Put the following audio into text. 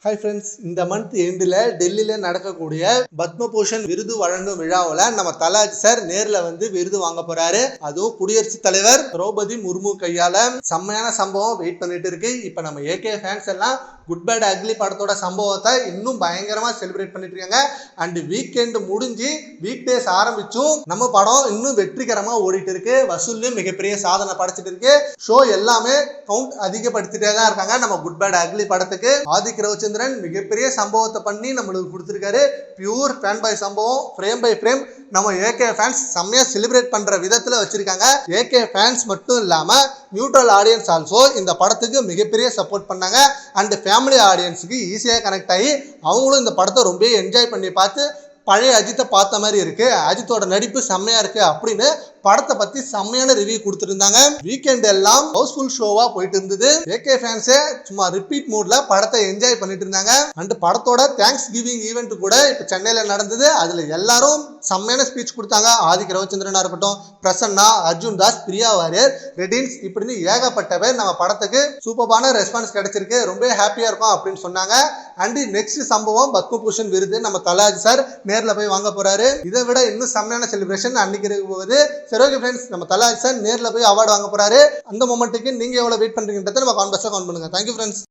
Hi friends, இந்த month எண்டில் டெல்லியில் நடக்கக்கூடிய பத்மபூஷன் விருது வழங்கும் விழாவில் நம்ம தலாஜி சார் நேரில் வந்து விருது வாங்க போறாரு. அதுவும் குடியரசுத் தலைவர் திரௌபதி முர்மு கையால செம்மையான சம்பவம் வெயிட் பண்ணிட்டு இருக்கு. இப்போ நம்ம ஏகே ஃபேன்ஸ் எல்லாம் குட் பேட் அக்லி படத்தோட சம்பவத்தை இன்னும் பயங்கரமா செலிப்ரேட் பண்ணிட்டு இருக்காங்க. அண்ட் வீக்கெண்ட் முடிஞ்சு வீக் டேஸ் ஆரம்பிச்சும் நம்ம படம் இன்னும் வெற்றிகரமா ஓடிட்டு இருக்கு. வசூல்லையும் மிகப்பெரிய சாதனை படைச்சிட்டு இருக்கு. ஷோ எல்லாமே கவுண்ட் அதிகப்படுத்திட்டே தான் இருக்காங்க. நம்ம குட் பேட் அக்லி படத்துக்கு ஆதிக் ரவிச்சந்திரன் மிகப்பெரிய சம்பவத்தை பண்ணி நம்மளுக்கு கொடுத்திருக்காரு. பியூர் ஃபேன் பாய் சம்பவம், ஃப்ரேம் பை ஃப்ரேம் நம்ம ஏகே ஃபேன்ஸ் செம்மையா செலிப்ரேட் பண்ற விதத்துல வச்சிருக்காங்க. ஏகே ஃபேன்ஸ் மட்டும் இல்லாம நியூட்ரல் ஆடியன்ஸ் ஆல்சோ இந்த படத்துக்கு மிகப்பெரிய சப்போர்ட் பண்ணாங்க. அண்ட் ஃபேமிலி ஆடியன்ஸுக்கு ஈஸியாக கனெக்ட் ஆகி அவங்களும் இந்த படத்தை ரொம்ப என்ஜாய் பண்ணி பார்த்து பழைய அஜித்தை பார்த்த மாதிரி இருக்கு, அஜித்தோட நடிப்பு செம்மையா இருக்கு அப்படின்னு படத்தை பத்தி செம்மையான ரிவ்யூ கொடுத்துருந்தாங்க. வீக்கெண்ட் எல்லாம் ஹவுஸ்ஃபுல் ஷோவா போயிட்டு இருந்தது. ஏகே ஃபேன்ஸே சும்மா ரிப்பீட் மூட்ல படத்தை என்ஜாய் பண்ணிட்டு இருந்தாங்க. அண்ட் படத்தோட தேங்க்ஸ் கிவிங் ஈவெண்ட் கூட இப்ப சென்னையில நடந்தது. அதுல எல்லாரும் செம்மையான ஸ்பீச் கொடுத்தாங்க. ஆதிக் ரவிச்சந்திரனா இருக்கட்டும், பிரசன்னா, அர்ஜுன் தாஸ், பிரியா வாரியர், ரெடின்ஸ், இப்படின்னு ஏகப்பட்ட பேர் நம்ம படத்துக்கு சூப்பரான ரெஸ்பான்ஸ் கிடைச்சிருக்கு. ரொம்ப ஹாப்பியா இருக்கும் அப்படின்னு சொன்னாங்க. அண்ட் நெக்ஸ்ட் சம்பவம் பத்மபூஷன் விருது நம்ம தலாஜி சார் நேர்ல போய் வாங்க போறாரு. இதை விட இன்னும் செம்மையான செலிப்ரேஷன் அன்னைக்கு இருக்க போகுது. சரி, ஓகே ஃப்ரெண்ட்ஸ், நம்ம தலாஜி சார் நேர்ல போய் அவார்டு வாங்க போறாரு. அந்த மொமெண்ட்டுக்கு நீங்க எவ்வளவு வெயிட் பண்றீங்கன்றதை நம்ம கான்வர்ஸ்ல கமெண்ட் பண்ணுங்க. Thank you friends.